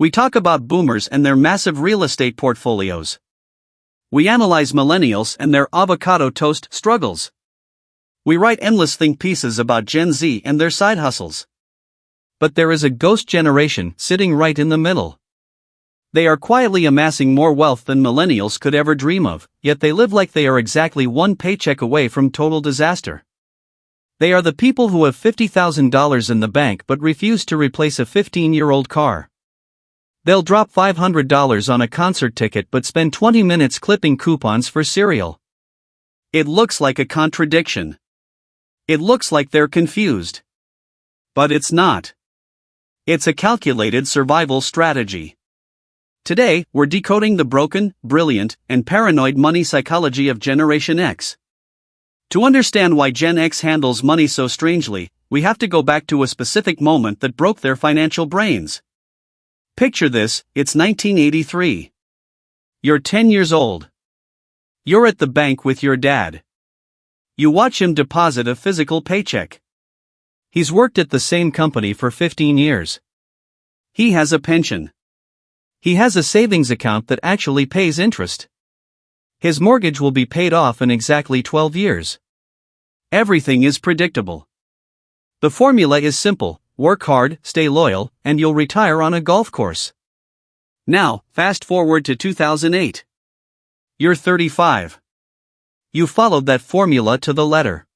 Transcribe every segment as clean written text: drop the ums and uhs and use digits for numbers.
We talk about boomers and their massive real estate portfolios. We analyze millennials and their avocado toast struggles. We write endless think pieces about Gen Z and their side hustles. But there is a ghost generation sitting right in the middle. They are quietly amassing more wealth than millennials could ever dream of, yet they live like they are exactly one paycheck away from total disaster. They are the people who have $50,000 in the bank but refuse to replace a 15-year-old car. They'll drop $500 on a concert ticket but spend 20 minutes clipping coupons for cereal. It looks like a contradiction. It looks like they're confused. But it's not. It's a calculated survival strategy. Today, we're decoding the broken, brilliant, and paranoid money psychology of Generation X. To understand why Gen X handles money so strangely, we have to go back to a specific moment that broke their financial brains. Picture this, it's 1983. You're 10 years old. You're at the bank with your dad. You watch him deposit a physical paycheck. He's worked at the same company for 15 years. He has a pension. He has a savings account that actually pays interest. His mortgage will be paid off in exactly 12 years. Everything is predictable. The formula is simple: work hard, stay loyal, and you'll retire on a golf course. Now, fast forward to 2008. You're 35. You followed that formula to the letter.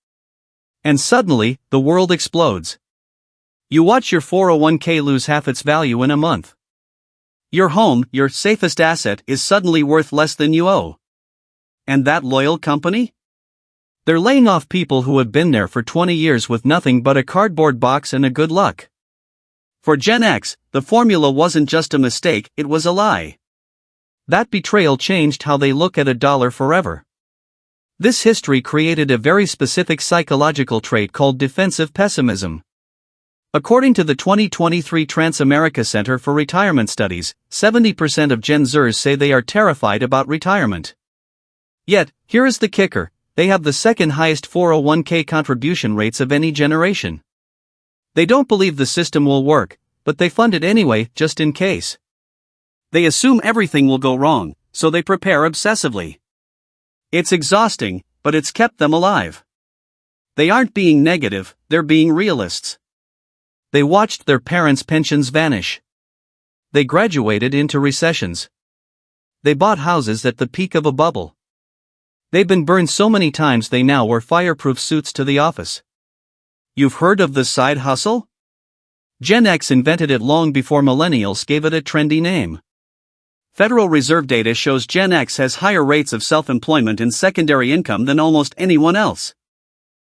And suddenly, the world explodes. You watch your 401k lose half its value in a month. Your home, your safest asset, is suddenly worth less than you owe. And that loyal company? They're laying off people who have been there for 20 years with nothing but a cardboard box and a good luck. For Gen X, the formula wasn't just a mistake, it was a lie. That betrayal changed how they look at a dollar forever. This history created a very specific psychological trait called defensive pessimism. According to the 2023 Trans-America Center for Retirement Studies, 70% of Gen Zers say they are terrified about retirement. Yet, here is the kicker: they have the second highest 401k contribution rates of any generation. They don't believe the system will work, but they fund it anyway, just in case. They assume everything will go wrong, so they prepare obsessively. It's exhausting, but it's kept them alive. They aren't being negative, they're being realists. They watched their parents' pensions vanish. They graduated into recessions. They bought houses at the peak of a bubble. They've been burned so many times they now wear fireproof suits to the office. You've heard of the side hustle? Gen X invented it long before millennials gave it a trendy name. Federal Reserve data shows Gen X has higher rates of self-employment and secondary income than almost anyone else.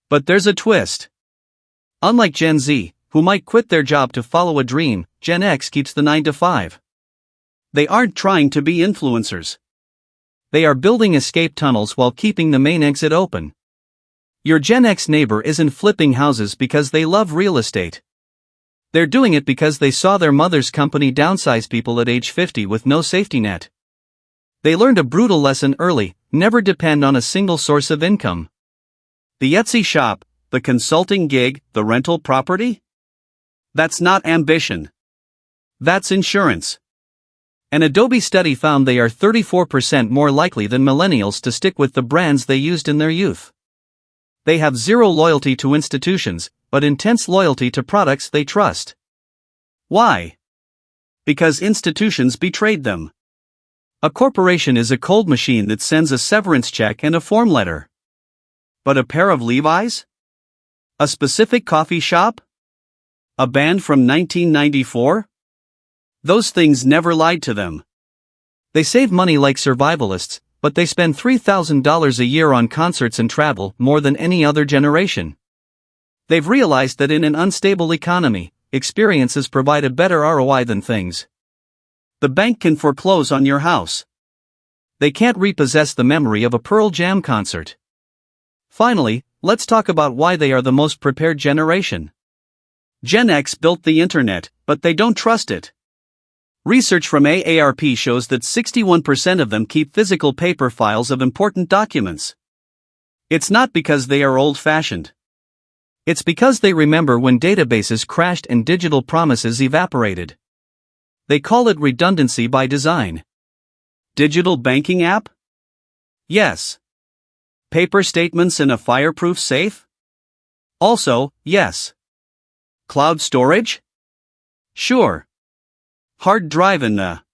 But there's a twist. Unlike Gen Z, who might quit their job to follow a dream, Gen X keeps the 9 to 5. They aren't trying to be influencers. They are building escape tunnels while keeping the main exit open. Your Gen X neighbor isn't flipping houses because they love real estate. They're doing it because they saw their mother's company downsize people at age 50 with no safety net. They learned a brutal lesson early: never depend on a single source of income. The Etsy shop, the consulting gig, the rental property? That's not ambition. That's insurance. An Adobe study found they are 34% more likely than millennials to stick with the brands they used in their youth. They have zero loyalty to institutions, but intense loyalty to products they trust. Why? Because institutions betrayed them. A corporation is a cold machine that sends a severance check and a form letter. But a pair of Levi's? A specific coffee shop? A band from 1994? Those things never lied to them. They save money like survivalists, but they spend $3,000 a year on concerts and travel, more than any other generation. They've realized that in an unstable economy, experiences provide a better ROI than things. The bank can foreclose on your house. They can't repossess the memory of a Pearl Jam concert. Finally, let's talk about why they are the most prepared generation. Gen X built the internet, but they don't trust it. Research from AARP shows that 61% of them keep physical paper files of important documents. It's not because they are old-fashioned. It's because they remember when databases crashed and digital promises evaporated. They call it redundancy by design. Digital banking app? Yes. Paper statements in a fireproof safe? Also, yes. Cloud storage? Sure. Hard drive in a